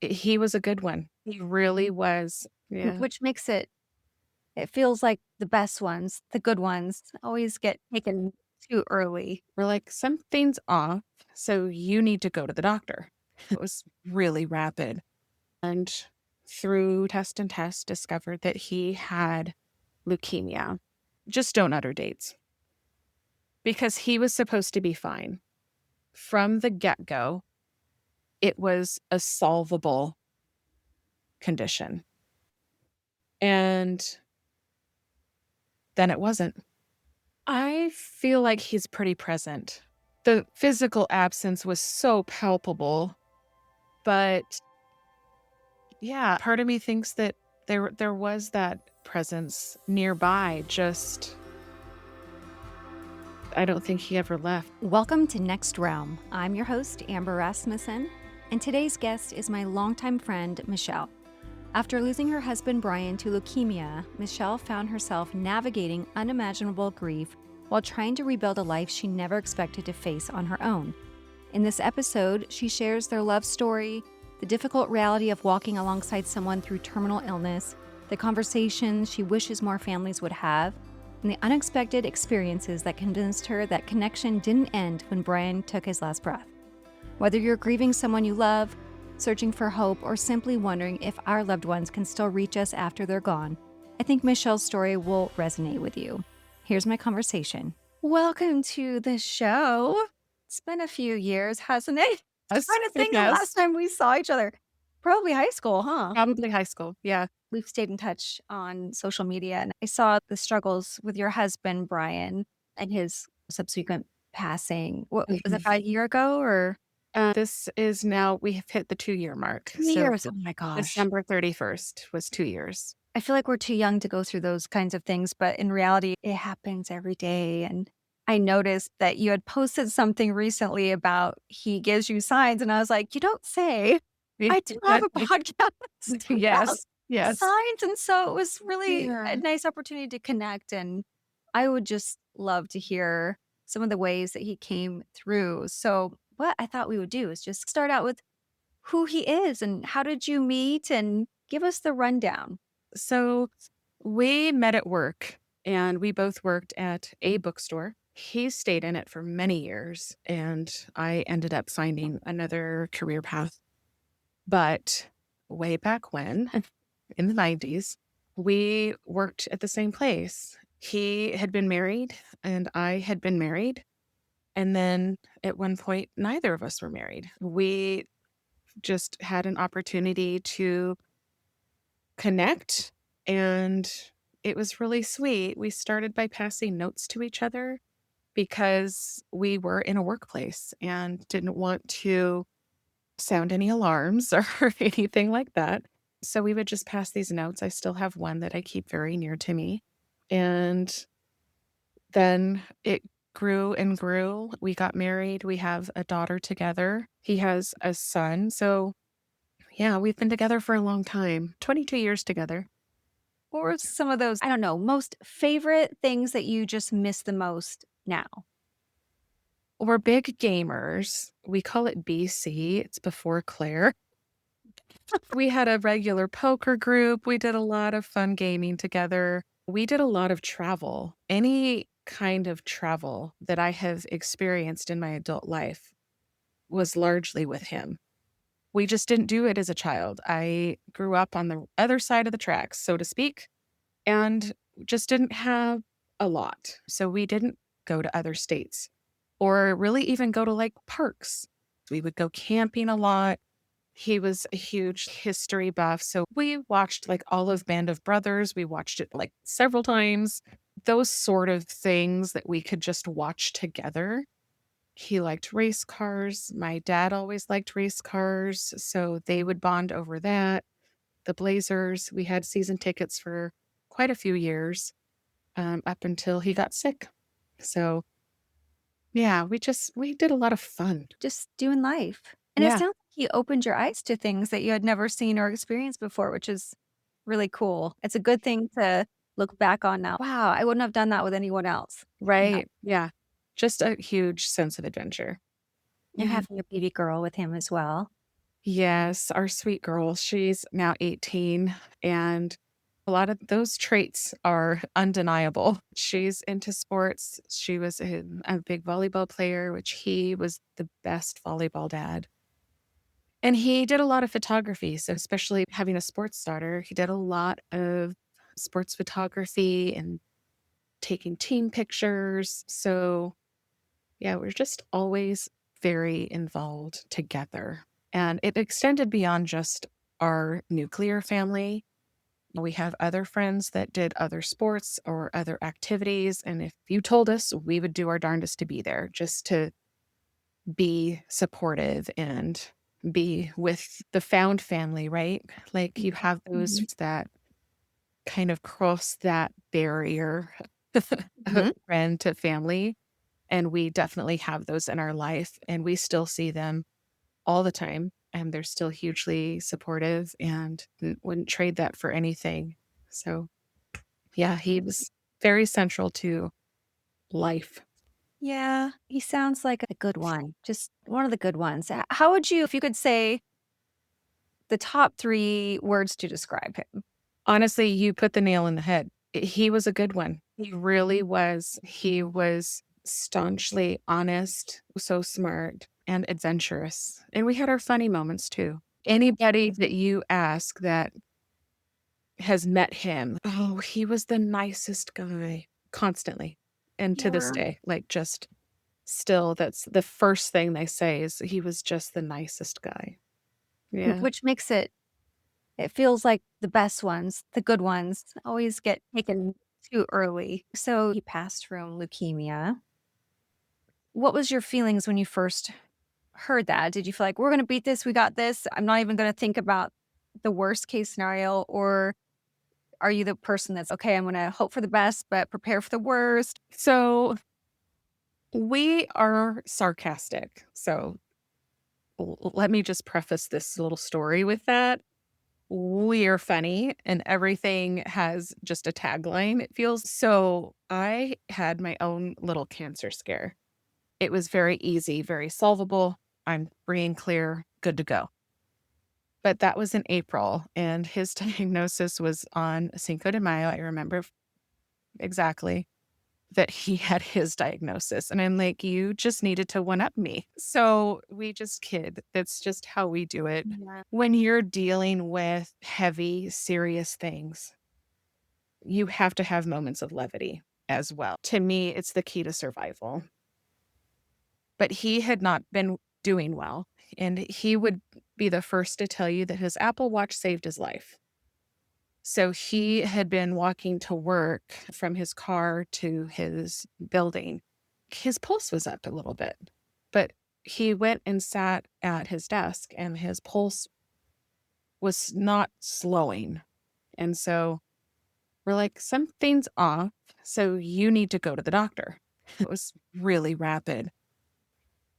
he was a good one. He really was. Yeah. which makes it feels like the best ones, the good ones always get taken too early. We're like, something's off. So you need to go to the doctor. It was really rapid. And through test and test, discovered that he had leukemia. Just don't utter dates because he was supposed to be fine. From the get go, it was a solvable condition. And then it wasn't. I feel like he's pretty present. The physical absence was so palpable, but yeah, part of me thinks that there was that presence nearby. Just I don't think he ever left. Welcome to Next Realm. I'm your host, Amber Rasmussen, and today's guest is my longtime friend, Michelle. After losing her husband, Brian, to leukemia, Michelle found herself navigating unimaginable grief while trying to rebuild a life she never expected to face on her own. In this episode, she shares their love story, the difficult reality of walking alongside someone through terminal illness, the conversations she wishes more families would have, and the unexpected experiences that convinced her that connection didn't end when Brian took his last breath. Whether you're grieving someone you love, searching for hope, or simply wondering if our loved ones can still reach us after they're gone, I think Michelle's story will resonate with you. Here's my conversation. Welcome to the show. It's been a few years, hasn't it? Yes, Trying to it think the last has. time we saw each other. Probably high school, huh? Probably high school. Yeah. We've stayed in touch on social media, and I saw the struggles with your husband, Brian, and his subsequent passing. What was it, Mhm. about a year ago or This is now, we have hit the 2-year mark. 2 years? Oh my gosh. December 31st was 2 years. I feel like we're too young to go through those kinds of things, but in reality, it happens every day. And I noticed that you had posted something recently about he gives you signs, and I was like, you don't say. I do have a podcast about Yes. Yes. signs, and so it was really a Yeah. nice opportunity to connect, and I would just love to hear some of the ways that he came through. So what I thought we would do is just start out with who he is and how did you meet, and give us the rundown. So we met at work and we both worked at a bookstore. He stayed in it for many years and I ended up finding another career path. But way back when, in the 90s, we worked at the same place. He had been married and I had been married. And then at one point, neither of us were married. We just had an opportunity to connect, and it was really sweet. We started by passing notes to each other because we were in a workplace and didn't want to sound any alarms or anything like that. So we would just pass these notes. I still have one that I keep very near to me. And then it grew and grew. We got married. We have a daughter together. He has a son. So, yeah, we've been together for a long time, 22 years together. What were some of those, I don't know, most favorite things that you just miss the most now? We're big gamers. We call it BC. It's before Claire. We had a regular poker group. We did a lot of fun gaming together. We did a lot of travel. Any kind of travel that I have experienced in my adult life was largely with him. We just didn't do it as a child. I grew up on the other side of the tracks, so to speak, and just didn't have a lot. So we didn't go to other states or really even go to like parks. We would go camping a lot. He was a huge history buff. So we watched like all of Band of Brothers. We watched it like several times. Those sort of things that we could just watch together. He liked race cars. My dad always liked race cars. So they would bond over that. The Blazers, we had season tickets for quite a few years up until he got sick. So yeah, we did a lot of fun. Just doing life. And it Yeah. sounds like you opened your eyes to things that you had never seen or experienced before, which is really cool. It's a good thing to look back on now. Wow, I wouldn't have done that with anyone else. Yeah. Right. Yeah. Just a huge sense of adventure. And Yeah. having a baby girl with him as well. Yes, our sweet girl, she's now 18, and a lot of those traits are undeniable. She's into sports. She was a big volleyball player, which he was the best volleyball dad. And he did a lot of photography. So, especially having a sports daughter, he did a lot of sports photography and taking team pictures. So, yeah, we're just always very involved together. And it extended beyond just our nuclear family. We have other friends that did other sports or other activities. And if you told us, we would do our darndest to be there just to be supportive and be with the found family, right? Like you have those Mhm. that kind of cross that barrier of Mhm. friend to family. And we definitely have those in our life and we still see them all the time. And they're still hugely supportive and wouldn't trade that for anything. So, yeah, he was very central to life. Yeah, he sounds like a good one, just one of the good ones. How would you, if you could say the top 3 words to describe him? Honestly, you put the nail in the head. He was a good one. He really was. He was staunchly honest, so smart and adventurous. And we had our funny moments too. Anybody that you ask that has met him, oh, he was the nicest guy constantly. And to this Yeah. day, like just still, that's the first thing they say is he was just the nicest guy. Yeah. Which makes it feels like the best ones, the good ones, always get taken too early. So he passed from leukemia. What was your feelings when you first heard that? Did you feel like, "We're gonna beat this, we got this, I'm not even gonna think about the worst case scenario," or are you the person that's, "Okay, I'm gonna hope for the best, but prepare for the worst?" So we are sarcastic. So let me just preface this little story with that. We are funny and everything has just a tagline, it feels. So I had my own little cancer scare. It was very easy, very solvable. I'm free and clear, good to go. But that was in April, and his diagnosis was on Cinco de Mayo. I remember exactly that he had his diagnosis. And I'm like, you just needed to one up me. So we just kid. That's just how we do it. Yeah. When you're dealing with heavy, serious things, you have to have moments of levity as well. To me, it's the key to survival. But he had not been doing well. And he would be the first to tell you that his Apple Watch saved his life. So he had been walking to work from his car to his building. His pulse was up a little bit, but he went and sat at his desk and his pulse was not slowing. And so we're like, something's off. So you need to go to the doctor. It was really rapid.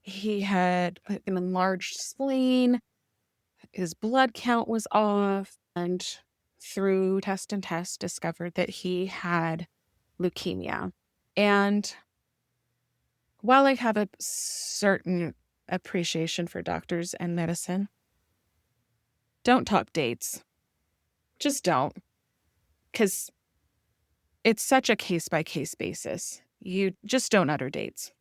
He had an enlarged spleen. His blood count was off, and through test and test, discovered that he had leukemia. And while I have a certain appreciation for doctors and medicine, don't talk dates. Just don't, because it's such a case by case basis. You just don't utter dates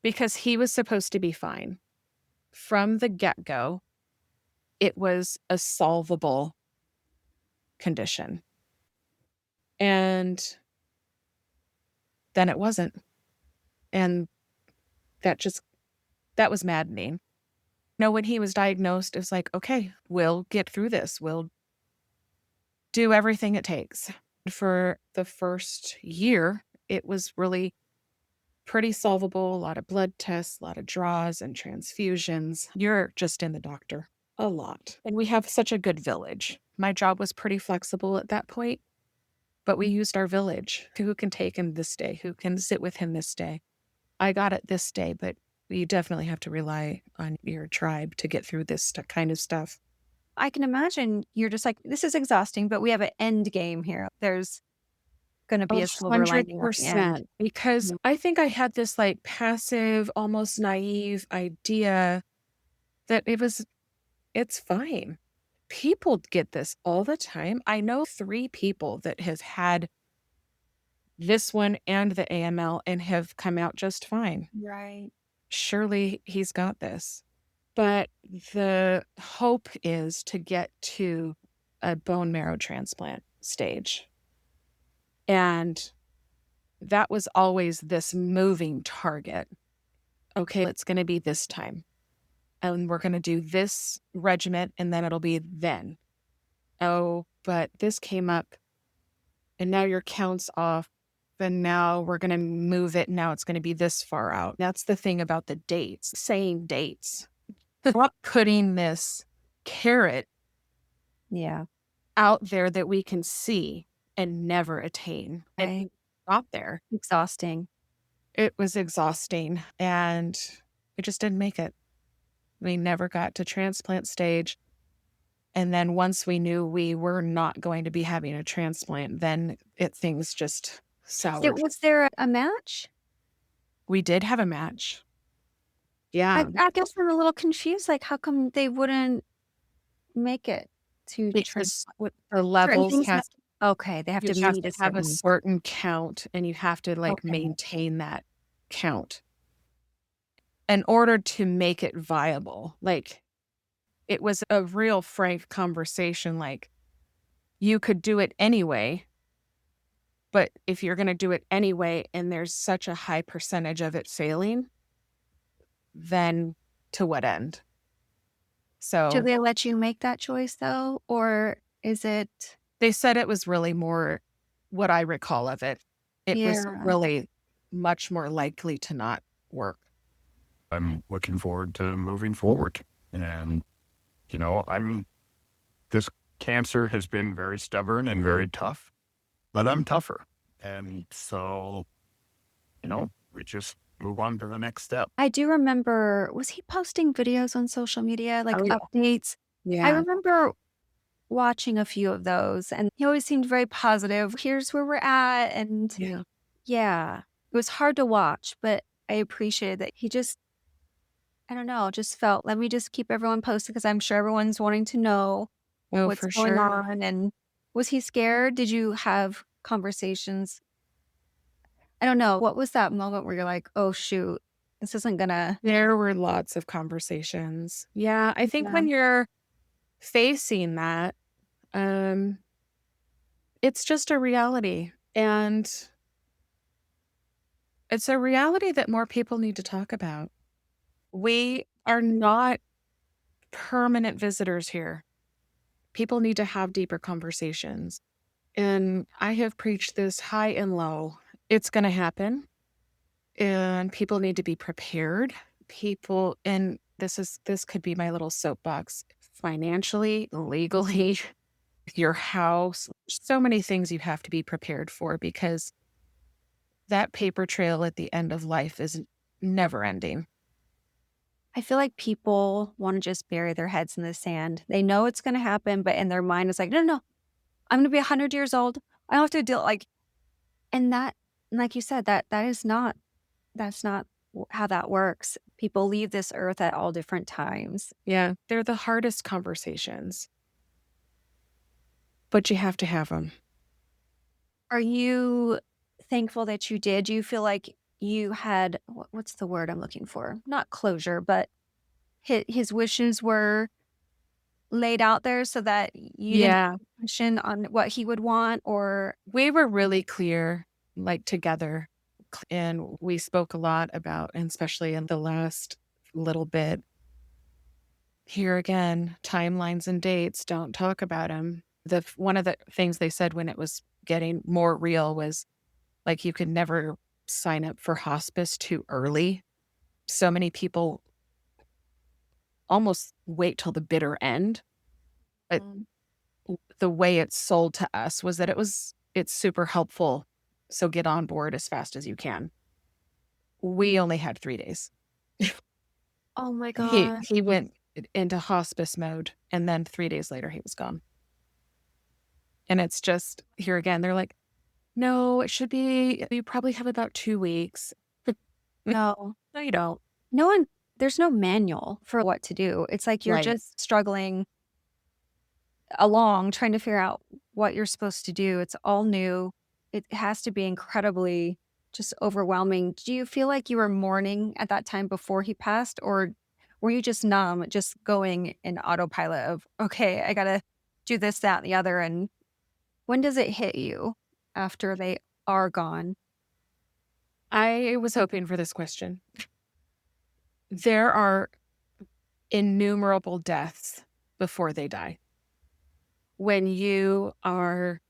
because he was supposed to be fine. From the get go, it was a solvable condition. And then it wasn't. And that just that was maddening. When he was diagnosed, it was like, "Okay, we'll get through this. We'll do everything it takes." For the first year, it was really pretty solvable, a lot of blood tests, a lot of draws and transfusions. You're just in the doctor a lot. And we have such a good village. My job was pretty flexible at that point, but we used our village. Who can take him this day? Who can sit with him this day? I got it this day, but you definitely have to rely on your tribe to get through this kind of stuff. I can imagine you're just like, "This is exhausting, but we have an end game here. There's gonna be a silver lining at the end." 100%. Because Mhm. I think I had this like passive, almost naive idea that it was. It's fine. People get this all the time. I know 3 people that has had this one and the AML and have come out just fine. Right. Surely he's got this. But the hope is to get to a bone marrow transplant stage. And that was always this moving target. Okay, it's going to be this time. And we're going to do this regiment and then it'll be then. Oh, but this came up and now your count's off. And now we're going to move it. Now it's going to be this far out. That's the thing about the dates, saying dates. Stop putting this carrot Yeah. out there that we can see and never attain. And Right. we got there. Exhausting. It was exhausting and we just didn't make it. We never got to transplant stage. And then once we knew we were not going to be having a transplant, then things just soured. Was there a match? We did have a match. I Yeah, I guess I'm a little confused, like, how come they wouldn't make it to because transplant? with the Certain levels things have have to okay, they have you to have meet to a have a certain certain count and you have to like okay. maintain that count in order to make it viable. Like it was a real frank conversation. Like you could do it anyway, but if you're going to do it anyway and there's such a high percentage of it failing, then to what end? Do So they let you make that choice though, or is it they said it was really more what I recall of it. It was yeah. really much more likely to not work. I'm looking forward to moving forward. And, this cancer has been very stubborn and very tough, but I'm tougher. And so, we just move on to the next step. I do remember was he posting videos on social media, like Oh, yeah. updates? I Yeah. remember watching a few of those, and he always seemed very positive. "Here's where we're at," and Yeah. yeah, it was hard to watch, but I appreciated that he just I don't know, just felt, "Let me just keep everyone posted because I'm sure everyone's wanting to know Oh, what's for going sure. on," and was he scared? Did you have conversations? I don't know, what was that moment where you're like, "Oh, shoot, this isn't gonna" There were lots of conversations. Yeah, I think yeah. when you're facing that, um, it's just a reality, and it's a reality that more people need to talk about. We are not permanent visitors here. People need to have deeper conversations, and I have preached this high and low. It's gonna happen, and people need to be prepared. People and this could be my little soapbox, financially, legally, your house, so many things you have to be prepared for because that paper trail at the end of life is never ending. I feel like people wanna just bury their heads in the sand. They know it's gonna happen, but in their mind, it's like, "No, no, no. I'm gonna be 100 years old. I don't have to deal" like and that like you said, that is not that's not w how that works. People leave this earth at all different times. Yeah, they're the hardest conversations, but you have to have them. Are you thankful that you did? Do you feel like you had what's the word I'm looking for? Not closure, but his wishes were laid out there so that you didn't Yeah, question on what he would want or we were really clear, like together, and we spoke a lot about, and especially in the last little bit, here again, timelines and dates, don't talk about them. One of the things they said when it was getting more real was like you could never sign up for hospice too early. So many people almost wait till the bitter end. But Mm. the way it's sold to us was that it's super helpful. So get on board as fast as you can. We only had 3 days. Oh my He god. he went into hospice mode, and then 3 days later, he was gone. And it's just here again, they're like, "No, it should be you probably have about 2 weeks." No. No, you don't. No one there's no manual for what to do. It's like you're Right. just struggling along trying to figure out what you're supposed to do. It's all new. It has to be incredibly just overwhelming. Do you feel like you were mourning at that time before he passed, or were you just numb, just going in autopilot of, okay, I got to do this, that, and the other? And when does it hit you after they are gone? I was hoping for this question. There are innumerable deaths before they die. When you are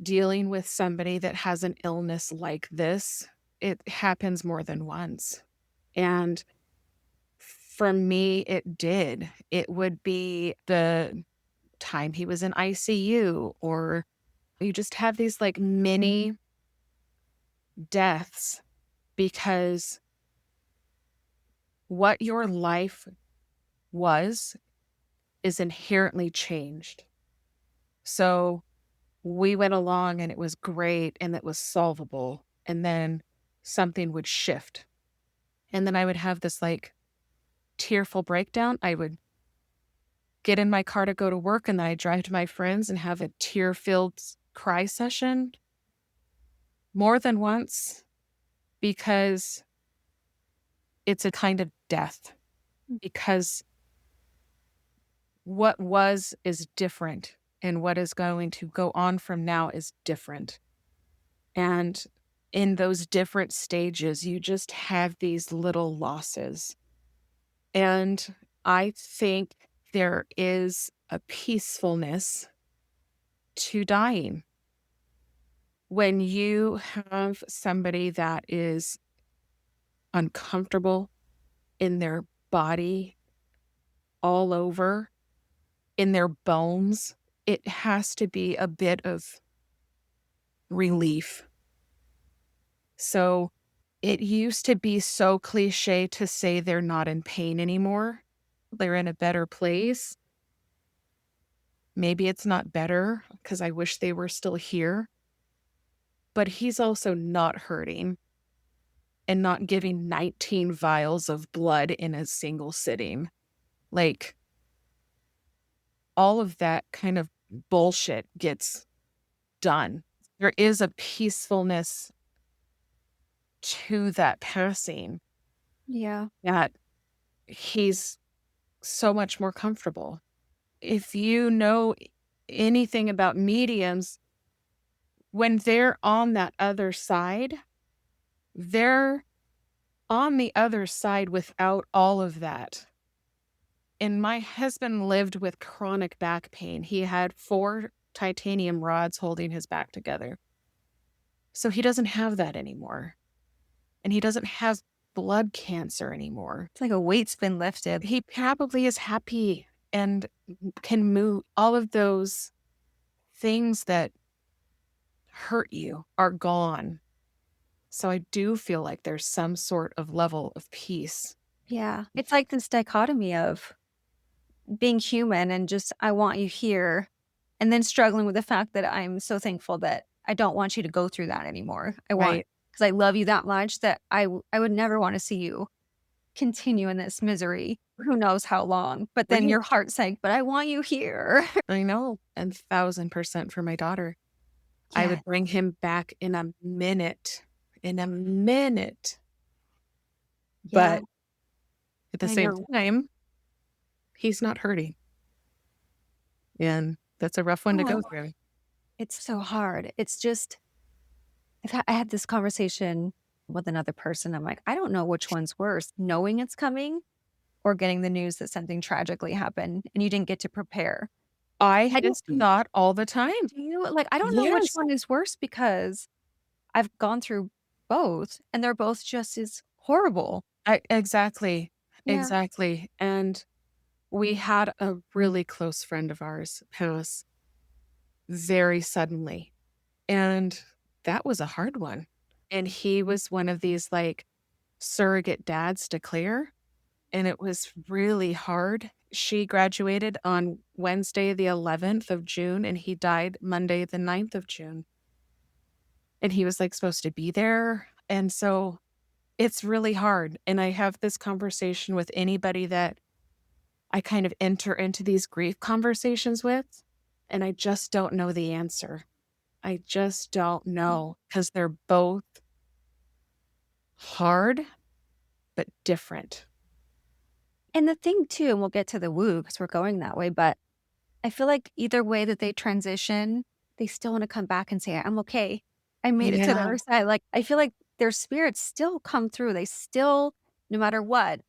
dealing with somebody that has an illness like this, it happens more than once. And for me, it did. It would be the time he was in ICU, or you just have these like mini deaths because what your life was is inherently changed. So we went along and it was great and it was solvable. And then something would shift. And then I would have this like tearful breakdown. I would get in my car to go to work and then I drive to my friends and have a tear filled cry session more than once because it's a kind of death. Because what was is different and what is going to go on from now is different. And in those different stages, you just have these little losses. And I think there is a peacefulness to dying. When you have somebody that is uncomfortable in their body, all over, in their bones, it has to be a bit of relief. So it used to be so cliche to say they're not in pain anymore. They're in a better place. Maybe it's not better because I wish they were still here, but he's also not hurting and not giving 19 vials of blood in a single sitting. Like all of that kind of bullshit gets done. There is a peacefulness to that passing Yeah. that he's so much more comfortable. If you know anything about mediums, when they're on that other side, they're on the other side without all of that. And my husband lived with chronic back pain. He had 4 titanium rods holding his back together. So he doesn't have that anymore. And he doesn't have blood cancer anymore. It's like a weight's been lifted. He probably is happy and can move. All of those things that hurt you are gone. So I do feel like there's some sort of level of peace. Yeah. It's like this dichotomy of being human and just, I want you here. And then struggling with the fact that I'm so thankful that I don't want you to go through that anymore. Right. Because I love you that much that I would never want to see you continue in this misery. Who knows how long. But then Right. your heart's like, but I want you here. I know. And 1000% for my daughter. I Yeah. would bring him back in a minute. In a minute. Yeah. But at the And same you're time, he's not hurting. And that's a rough one to go oh, through. it's so hard. It's just I had this conversation with another person. I'm like, I don't know which one's worse, knowing it's coming or getting the news that something tragically happened and you didn't get to prepare. I I have don't this thought all the time. do you like I don't know which Yes. one is worse because I've gone through both and they're both just as horrible. Exactly. Yeah. Exactly. And we had a really close friend of ours pass very suddenly. And that was a hard one. And he was one of these like surrogate dads to Claire. And it was really hard. She graduated on Wednesday, the 11th of June, and he died Monday, the 9th of June. And he was like supposed to be there. And so It's really hard, and I have this conversation with anybody that I kind of enter into these grief conversations with, and I just don't know the answer. I just don't know because 'cause they're both hard, but different. And the thing too, and we'll get to the woo because we're going that way, but I feel like either way that they transition, they still wanna come back and say, "I'm okay. I made it to the Yeah, other side." Like, I feel like their spirits still come through. They still no matter what.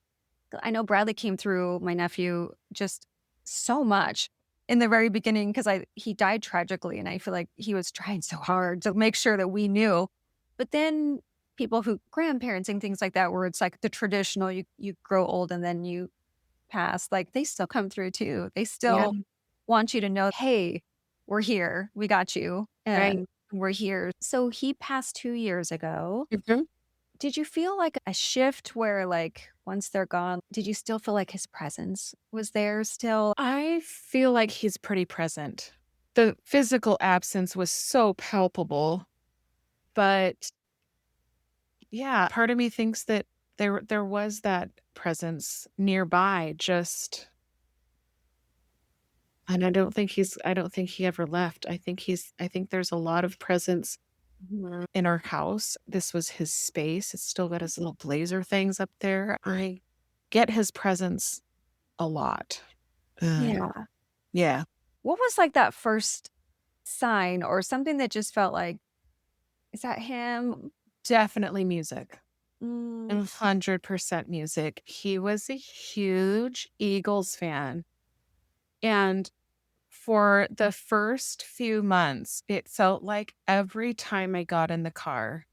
I know Bradley came through my nephew just so much in the very beginning because I he died tragically, and I feel like he was trying so hard to make sure that we knew. But then people who grandparents and things like that, where it's like the traditional, you grow old and then you pass, like, they still come through too. They yeah, still want you to know, "Hey, we're here. We got you, right. and we're here." So he passed 2 years ago. Mhm. Did you feel like a shift where, like, once they're gone, did you still feel like his presence was there still? I feel like he's pretty present. The physical absence was so palpable, but yeah, part of me thinks that there was that presence nearby, just and I don't think he ever left. I think there's a lot of presence Mhm. in our house. This was his space. It's still got his little blazer things up there. I get his presence a lot. Yeah. Yeah, What was, like, that first sign or something that just felt like, "Is that him?" definitely music. Mm. 100% music. He was a huge Eagles fan. And for the first few months, it felt like every time I got in the car,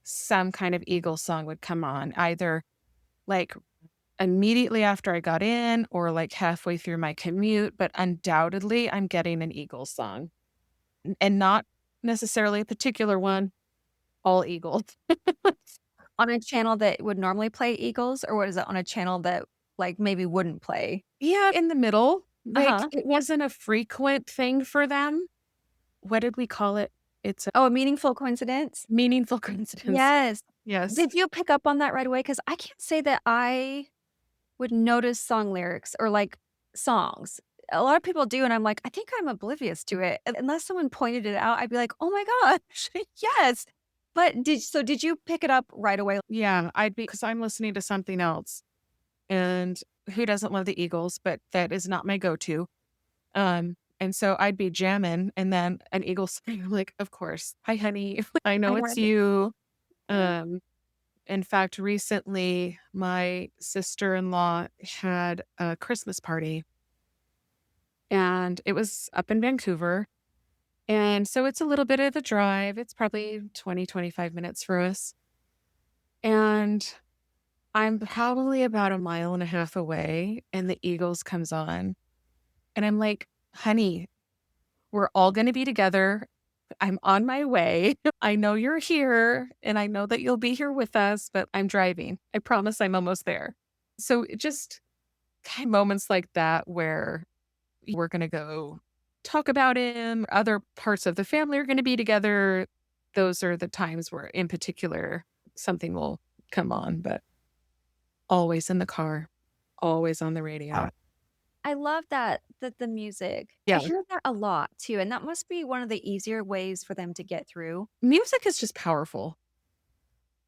some kind of Eagles song would come on, either like immediately after I got in or like halfway through my commute. But undoubtedly, I'm getting an Eagles song and not necessarily a particular one, all Eagles. On a channel that would normally play Eagles, or was it on a channel that, like, maybe wouldn't play? Yeah, in the middle. Like, Uh-huh. it wasn't a frequent thing for them. What did we call it? It's a Oh, a meaningful coincidence? meaningful coincidence. Yes. Yes. Did you pick up on that right away? Because I can't say that I would notice song lyrics or, like, songs. A lot of people do, and I'm like, "I think I'm oblivious to it." Un unless someone pointed it out, I'd be like, "Oh my gosh, yes." But did you pick it up right away? Yeah, I'd be because I'm listening to something else, and who doesn't love the Eagles? But that is not my go-to. And so I'd be jamming, and then an Eagles song, I'm like, "Of course. Hi, honey. I I know it's wanted you." to. Um, in fact, recently, my sister-in-law had a Christmas party, and it was up in Vancouver. And so it's a little bit of a drive. It's probably 20, 25 minutes for us. And I'm probably about a mile and a half away and the Eagles comes on. And I'm like, honey, we're all going to be together. I'm on my way. I know you're here and I know that you'll be here with us, but I'm driving. I promise I'm almost there. So it just kind of moments like that where we're going to go talk about him. Other parts of the family are going to be together. Those are the times where, in particular, something will come on, but always in the car, always on the radio. I love that the music I Yeah. hear that a lot too, and that must be one of the easier ways for them to get through. Music is just powerful,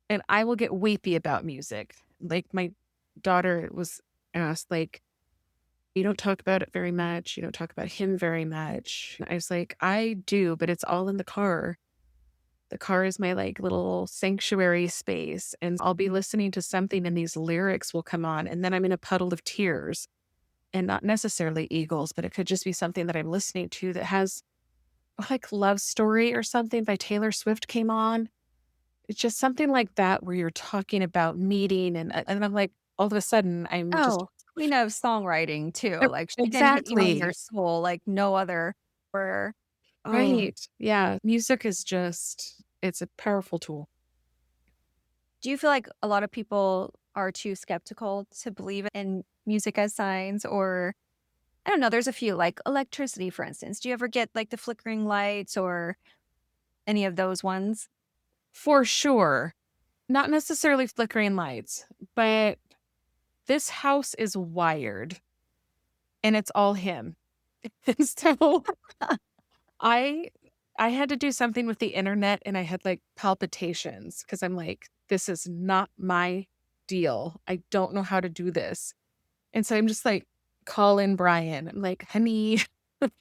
and I will get weepy about music. Like my daughter was asked, like, "You don't talk about it very much. You don't talk about him very much." I was like, "I do, but it's all in the car." The car is my, like, little sanctuary space, and I'll be listening to something and these lyrics will come on, and then I'm in a puddle of tears, and not necessarily Eagles, but it could just be something that I'm listening to that has, like, Love Story or something by Taylor Swift came on. It's just something like that where you're talking about meeting and I'm like, all of a sudden, I'm just Oh, queen of songwriting too, like, she can hit you in your exactly. soul like no other or oh, Right. Yeah. Music is just it's a powerful tool. do you feel like a lot of people are too skeptical to believe in music as signs or I don't know, there's a few, like electricity, for instance. Do you ever get, like, the flickering lights or any of those ones? For sure. Not necessarily flickering lights, but this house is wired and it's all him. And so I I had to do something with the internet and I had like palpitations because I'm like, this is not my deal. I don't know how to do this. And so I'm just like, calling Brian. I'm like, honey, Can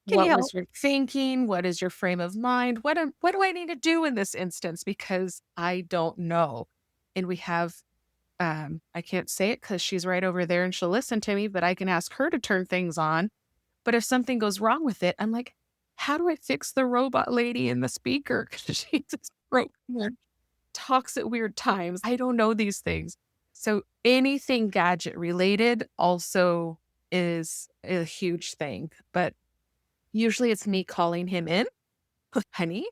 you what help? was your thinking? What is your frame of mind? What do I need to do in this instance? Because I don't know. And we have I can't say it because she's right over there and she'll listen to me, but I can ask her to turn things on. But if something goes wrong with it, I'm like, how do I fix the robot lady in the speaker? Because she just broke and talks at weird times. I don't know these things. So anything gadget related also is a huge thing. But usually it's me calling him in. Honey,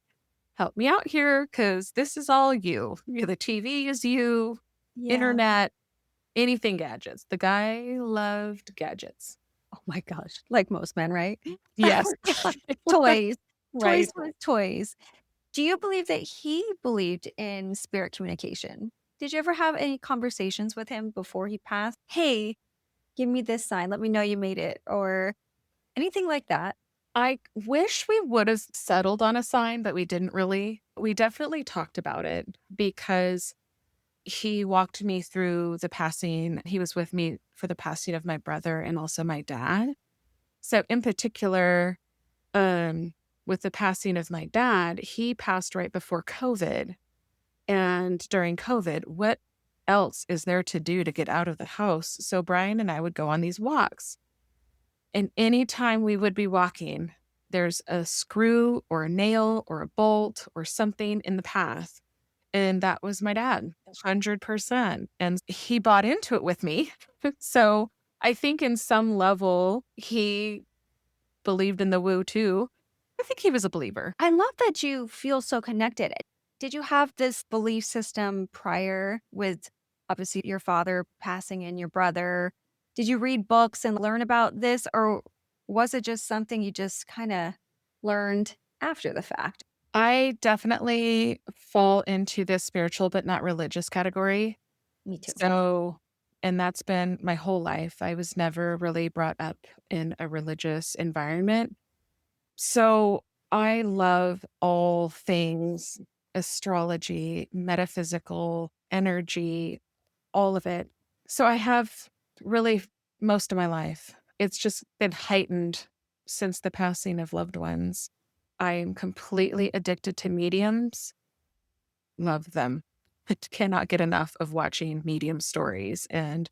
help me out here because this is all you. The TV is you, Yeah. internet, anything gadgets. The guy loved gadgets. Oh my gosh. Like most men, right? Yes. Yeah. Toys. Toys, Right. toys, toys. Do you believe that he believed in spirit communication? Did you ever have any conversations with him before he passed? Hey, give me this sign. Let me know you made it, or anything like that. I wish we would have settled on a sign, but we didn't really. We definitely talked about it because he walked me through the passing. He was with me for the passing of my brother and also my dad. So in particular, um, with the passing of my dad, he passed right before COVID. And during COVID, what else is there to do to get out of the house? So Brian and I would go on these walks. And anytime we would be walking, there's a screw or a nail or a bolt or something in the path. And that was my dad, 100%. And he bought into it with me. So I think in some level, he believed in the woo too. I think he was a believer. I love that you feel so connected. Did you have this belief system prior with obviously your father passing and your brother? Did you read books and learn about this, or was it just something you just kind of learned after the fact? I definitely fall into this spiritual but not religious category. Me too. So, and that's been my whole life. I was never really brought up in a religious environment. So, I love all things astrology, metaphysical, energy, all of it. So, I have really most of my life. It's just been heightened since the passing of loved ones. I am completely addicted to mediums. Love them. I cannot get enough of watching medium stories and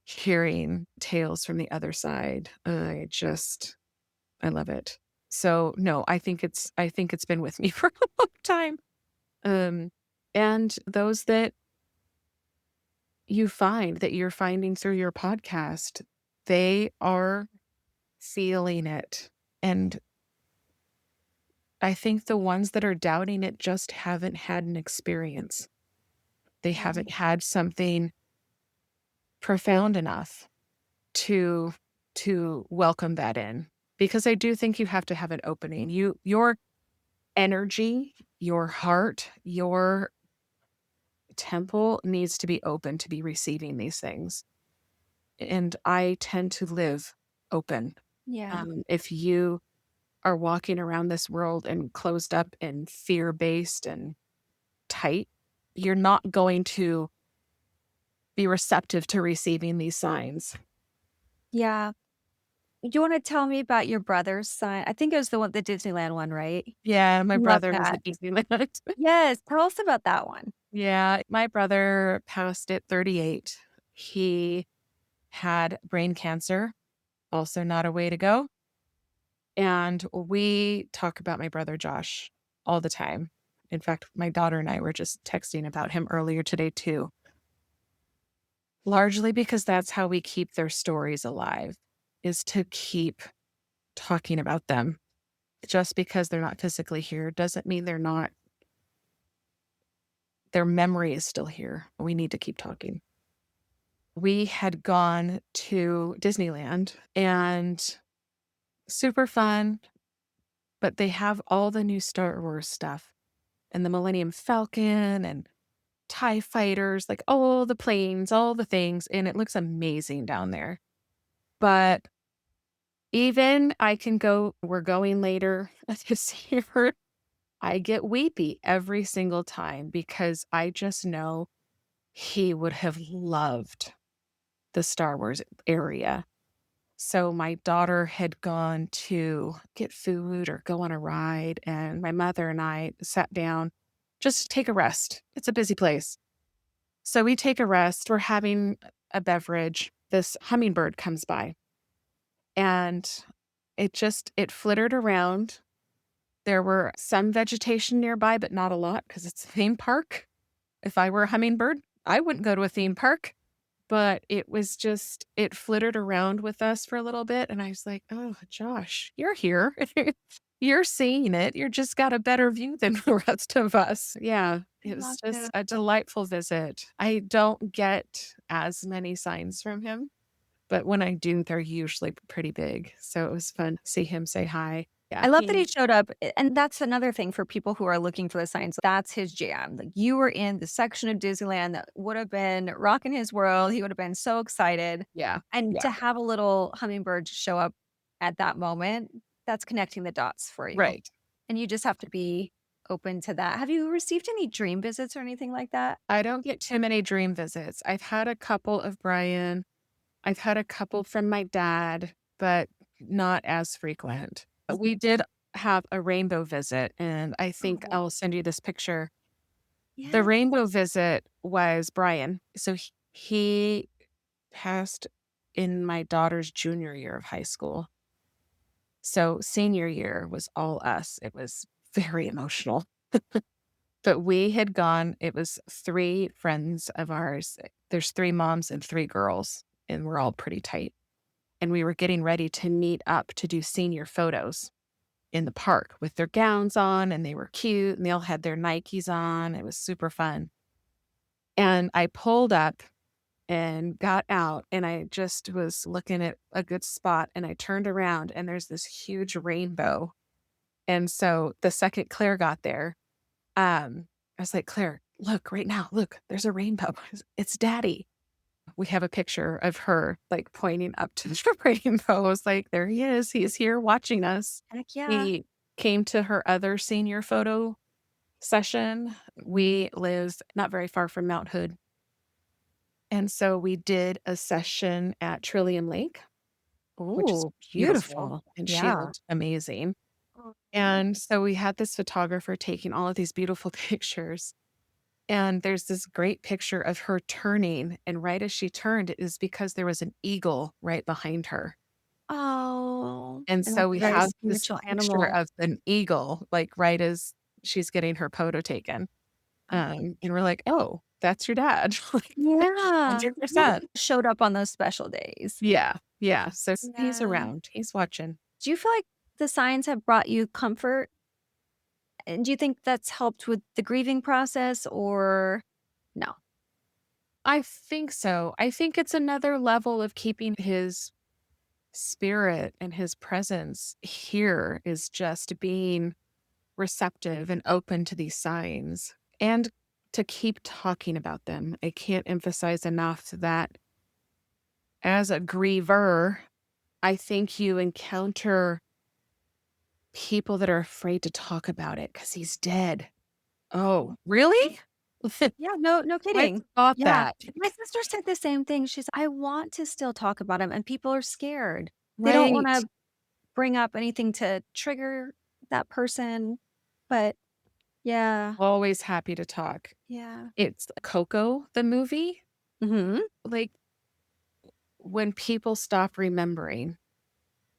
hearing tales from the other side. I love it. So no, I think it's been with me for a long time. Um, and those that you find that you're finding through your podcast, they are feeling it. And I think the ones that are doubting it just haven't had an experience. They Mhm. haven't had something profound enough to welcome that in. Because I do think you have to have an opening. Your energy, your heart, your temple needs to be open to be receiving these things. And I tend to live open. Yeah. If you are walking around this world and closed up and fear based and tight, you're not going to be receptive to receiving these signs. Yeah. You want to tell me about your brother's son? I think it was the Disneyland one, right? Yeah, my Love brother was that. at Disneyland. Yes. Tell us about that one. Yeah, my brother passed at 38. He had brain cancer, also not a way to go. And we talk about my brother Josh all the time. In fact, my daughter and I were just texting about him earlier today, too. Largely because that's how we keep their stories alive, is to keep talking about them. Just because they're not physically here doesn't mean their memory is still here. We need to keep talking. We had gone to Disneyland and super fun, but they have all the new Star Wars stuff and the Millennium Falcon and TIE fighters, like all the planes, all the things, and it looks amazing down there. But even I can go we're going later this year. I get weepy every single time because I just know he would have loved the Star Wars area. So my daughter had gone to get food or go on a ride, and my mother and I sat down just to take a rest. It's a busy place. So we take a rest. We're having a beverage. This hummingbird comes by and it flittered around. There were some vegetation nearby, but not a lot because it's a theme park. If I were a hummingbird, I wouldn't go to a theme park. But it flittered around with us for a little bit, and I was like, "Oh, Josh, you're here. You're seeing it. You just got a better view than the rest of us." Yeah, I it was love just that. a delightful visit. I don't get as many signs from him, but when I do, they're usually pretty big, so it was fun to see him say hi. Yeah, I love that he he showed up, and that's another thing for people who are looking for the signs. That's his jam. Like, you were in the section of Disneyland that would have been rocking his world. He would have been so excited, yeah, and yeah, to have a little hummingbird show up at that moment, that's connecting the dots for you, right. and you just have to be open to that. Have you received any dream visits or anything like that? I don't get too many dream visits. I've had a couple of Brian. I've had a couple from my dad, but not as frequent. We did have a rainbow visit, and I think Oh, I'll send you this picture. The yeah. rainbow visit was Brian. So he passed in my daughter's junior year of high school. So senior year was all us. It was very emotional. But we had gone, it was three friends of ours. There's three moms and three girls, and we're all pretty tight. And we were getting ready to meet up to do senior photos in the park with their gowns on, and they were cute, and they all had their Nikes on. It was super fun. And I pulled up and got out, and I just was looking at a good spot, and I turned around, and there's this huge rainbow. And so the second Claire got there, I was like, "Claire, look right now. Look, there's a rainbow. It's daddy." We have a picture of her, like, pointing up to the rainbow. I was like, "There he is. He's here watching us." Heck yeah. He came to her other senior photo session. We live not very far from Mount Hood, and so we did a session at Trillium Lake, which is Ooh, beautiful, beautiful. and she Yeah. looked amazing. And so we had this photographer taking all of these beautiful pictures. And there's this great picture of her turning, and right as she turned, it is because there was an eagle right behind her. Oh, And and so that's a we very have this spiritual picture animal. of an eagle, like, right as she's getting her photo taken. And we're like, "Oh, that's your dad." Like, Yeah. Well, 100%. showed up on those special days. Yeah, yeah, so he's Yeah. around, he's watching. Do you feel like the signs have brought you comfort? And do you think that's helped with the grieving process or no? I think so. I think it's another level of keeping his spirit and his presence here is just being receptive and open to these signs and to keep talking about them. I can't emphasize enough that as a griever, I think you encounter people that are afraid to talk about it because he's dead. Oh, really? Yeah, no I kidding. thought Yeah. that. My sister said the same thing. She's, "I want to still talk about him," and people are scared. They don't Right. wanna bring up anything to trigger that person, but yeah, Always happy to talk. yeah. It's Coco, the movie. Mhm. Like, when people stop remembering,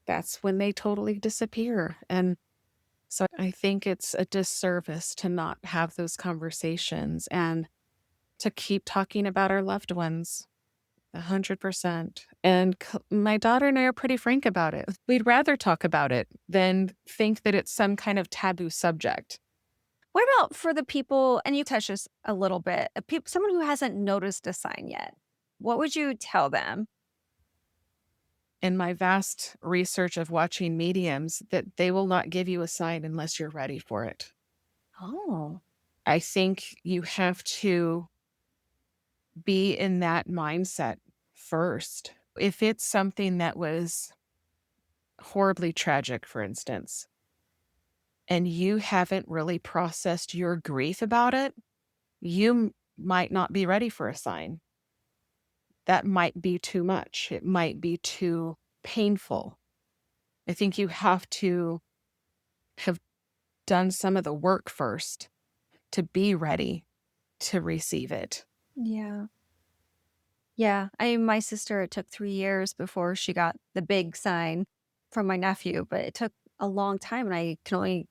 that's when they totally disappear. And so I think it's a disservice to not have those conversations and to keep talking about our loved ones. 100%. And my daughter and I are pretty frank about it. We'd rather talk about it than think that it's some kind of taboo subject. What about for the people, and you touched this a little bit, someone who hasn't noticed a sign yet? What would you tell them? In my vast research of watching mediums, that they will not give you a sign unless you're ready for it. Oh. I think you have to. be in that mindset first. If it's something that was horribly tragic, for instance, and you haven't really processed your grief about it, might not be ready for a sign. That might be too much. It might be too painful. I think you have to have done some of the work first to be ready to receive it. Yeah. Yeah. My sister, it took 3 years before she got the big sign from my nephew, but it took a long time, and I can only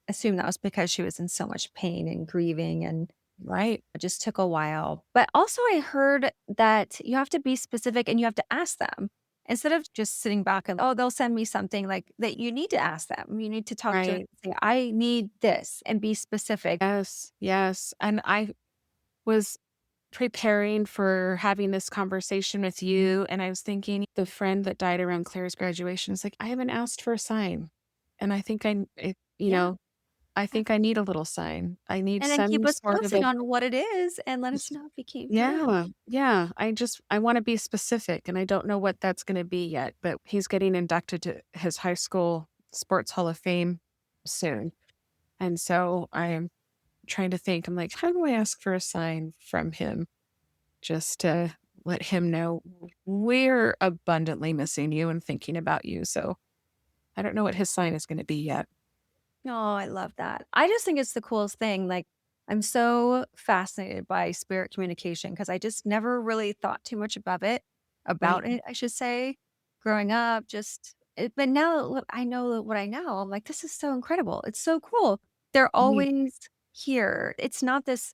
assume that was because she was in so much pain and grieving, and Right. it just took a while. But also I heard that you have to be specific and you have to ask them. Instead of just sitting back and, "Oh, they'll send me something," like, that you need to ask them. You need to talk to them Right. and say, "I need this," and be specific. Yes. Yes. And I was preparing for having this conversation with you, and I was thinking the friend that died around Claire's graduation is like, I haven't asked for a sign. And I think Yeah. I think I need a little sign. I need And then keep some us sort of posted a on what it is and let us know if you came through. yeah, yeah. I want to be specific and I don't know what that's going to be yet, but he's getting inducted to his high school sports hall of fame soon. And so I am trying to think, I'm like, how do I ask for a sign from him just to let him know we're abundantly missing you and thinking about you. So I don't know what his sign is going to be yet. Oh, I love that. I just think it's the coolest thing. Like, I'm so fascinated by spirit communication because I just never really thought too much Right. about it, I should say, growing up. But now look, I know what I know. I'm like, this is so incredible. It's so cool. They're Right. always here. It's not this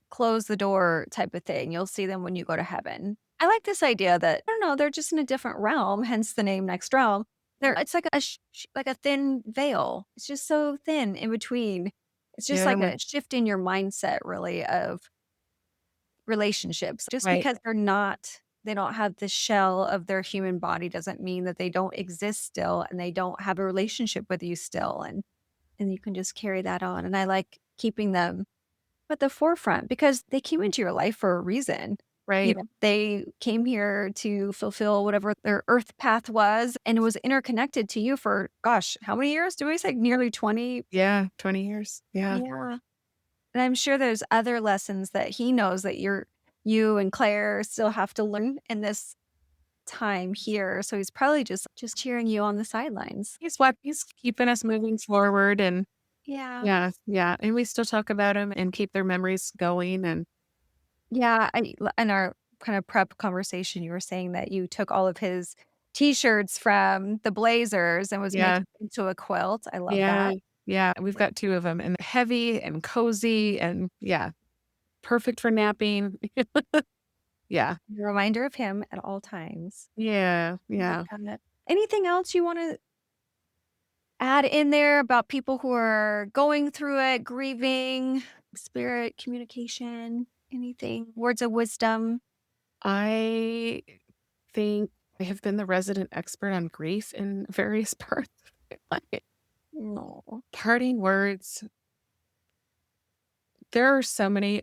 close the door type of thing. You'll see them when you go to heaven. I like this idea that, I don't know, they're just in a different realm, hence the name next realm. It's like like a thin veil. It's just so thin in between. It's just like Yeah. a shift in your mindset, really, of relationships. Just Right. because they don't have the shell of their human body doesn't mean that they don't exist still and they don't have a relationship with you still. And you can just carry that on. And I like keeping them at the forefront because they came into your life for a reason. Right. They came here to fulfill whatever their earth path was, and it was interconnected to you for, gosh, how many years? Do we say nearly 20? Yeah. 20 years. Yeah. Yeah. And I'm sure there's other lessons that he knows that you and Claire still have to learn in this time here. So he's probably just cheering you on the sidelines. He's keeping us moving forward and Yeah. yeah, yeah, and we still talk about him and keep their memories going and Yeah, in our kind of prep conversation, you were saying that you took all of his T-shirts from the Blazers and was yeah, making it into a quilt. I love yeah, that. yeah, we've got 2 of them and heavy and cozy and yeah, perfect for napping. Yeah, A reminder of him at all times. yeah, Love yeah. that. Anything else you wanna add in there about people who are going through it, grieving, spirit communication, anything? Words of wisdom? I think I have been the resident expert on grief in various parts of my life. No. Parting words, there are so many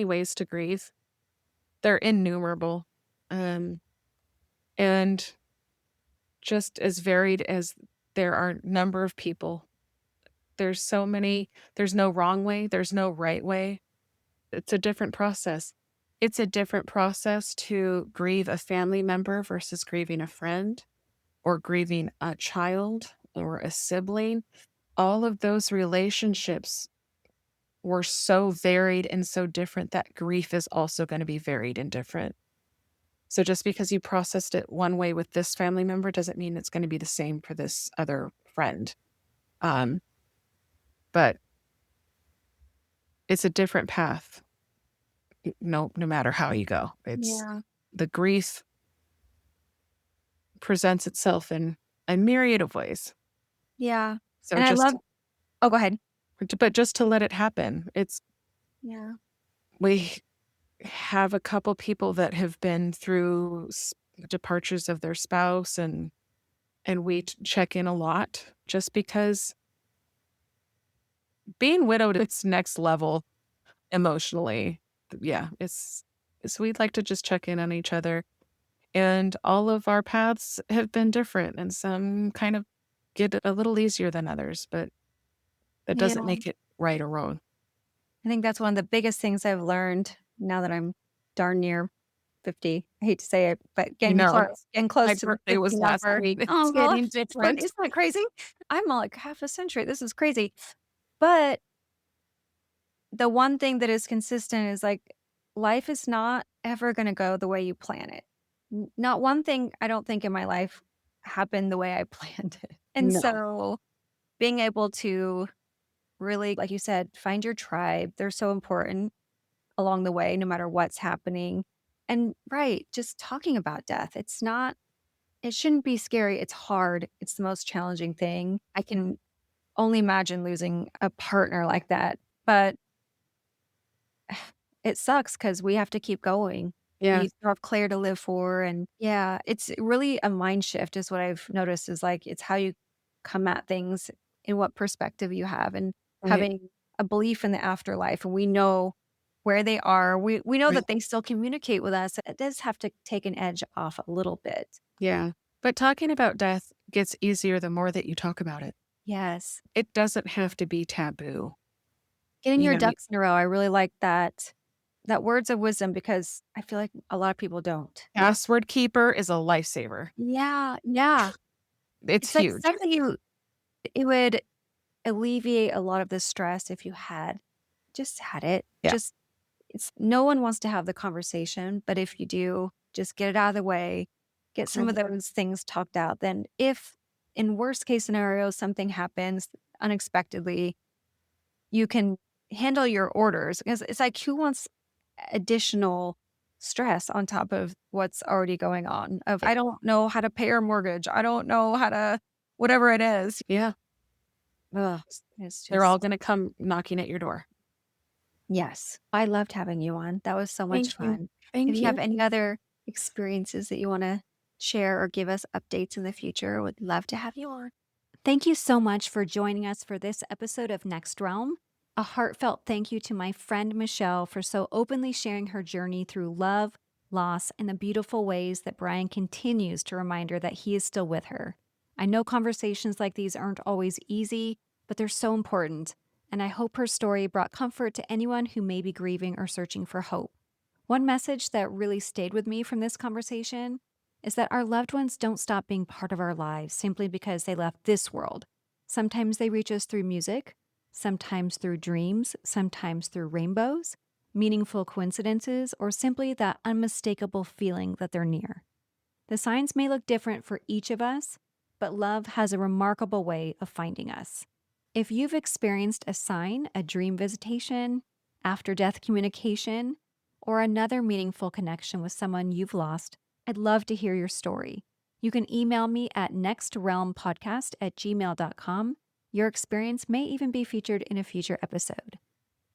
ways to grieve. They're innumerable, and just as varied as there are number of people. There's no wrong way, there's no right way. It's a different process. It's a different process to grieve a family member versus grieving a friend or grieving a child or a sibling. All of those relationships were so varied and so different that grief is also going to be varied and different. So just because you processed it one way with this family member doesn't mean it's going to be the same for this other friend. Um, but it's a different path. No matter how you go, it's Yeah. the grief presents itself in a myriad of ways. Yeah. So And I love Oh, go ahead. but just to let it happen, Yeah. we have a couple people that have been through departures of their spouse and we check in a lot just because being widowed is next level emotionally. Yeah, it's we'd like to just check in on each other, and all of our paths have been different, and some kind of get it a little easier than others, but that Yeah. doesn't make it right or wrong. I think that's one of the biggest things I've learned now that I'm darn near 50. I hate to say it, but I know. getting close My to the birthday 50 was last number. week. It's Oh gosh, getting different. isn't that crazy? I'm like half a century. This is crazy. But the one thing that is consistent is like life is not ever going to go the way you plan it. Not one thing I don't think in my life happened the way I planned it. And No. so being able to really, like you said, find your tribe, they're so important along the way, no matter what's happening. And right, just talking about death. It shouldn't be scary. It's hard. It's the most challenging thing. I can only imagine losing a partner like that. But it sucks because we have to keep going. Yeah, We still have Claire to live for. And yeah, it's really a mind shift, is what I've noticed, is like it's how you come at things and what perspective you have, and right, having a belief in the afterlife. And we know where they are. We know right. that they still communicate with us. It does have to take an edge off a little bit. Yeah. But talking about death gets easier the more that you talk about it. Yes. It doesn't have to be taboo. Getting You your know, ducks in a row. I really like that words of wisdom, because I feel like a lot of people don't. password keeper is a lifesaver. Yeah, yeah. It's It's like huge. something it would alleviate a lot of the stress if you had it. Yeah. Just it's no one wants to have the conversation, but if you do, just get it out of the way, get some of Mhm. those things talked out. Then if in worst case scenario something happens unexpectedly, you can handle your orders, because it's like who wants additional stress on top of what's already going on of Eh, I don't know how to pay our mortgage. I don't know how to whatever it is. yeah. Ugh, it's They're all just gonna come knocking at your door. yes. I loved having you on. That was so much Thank you. fun. If Thank you have you. any other experiences that you want to share or give us updates in the future, would love to have you on. Thank you so much for joining us for this episode of Next Realm. A heartfelt thank you to my friend Michelle for so openly sharing her journey through love, loss, and the beautiful ways that Brian continues to remind her that he is still with her. I know conversations like these aren't always easy, but they're so important, and I hope her story brought comfort to anyone who may be grieving or searching for hope. One message that really stayed with me from this conversation is that our loved ones don't stop being part of our lives simply because they left this world. Sometimes they reach us through music, sometimes through dreams, sometimes through rainbows, meaningful coincidences, or simply that unmistakable feeling that they're near. The signs may look different for each of us, but love has a remarkable way of finding us. If you've experienced a sign, a dream visitation, after death communication, or another meaningful connection with someone you've lost, I'd love to hear your story. You can email me at nextrealmpodcast@gmail.com. Your experience may even be featured in a future episode.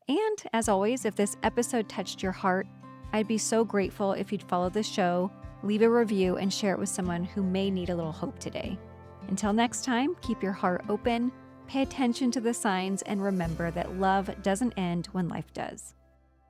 And as always, if this episode touched your heart, I'd be so grateful if you'd follow the show, leave a review, and share it with someone who may need a little hope today. Until next time, keep your heart open, pay attention to the signs, and remember that love doesn't end when life does.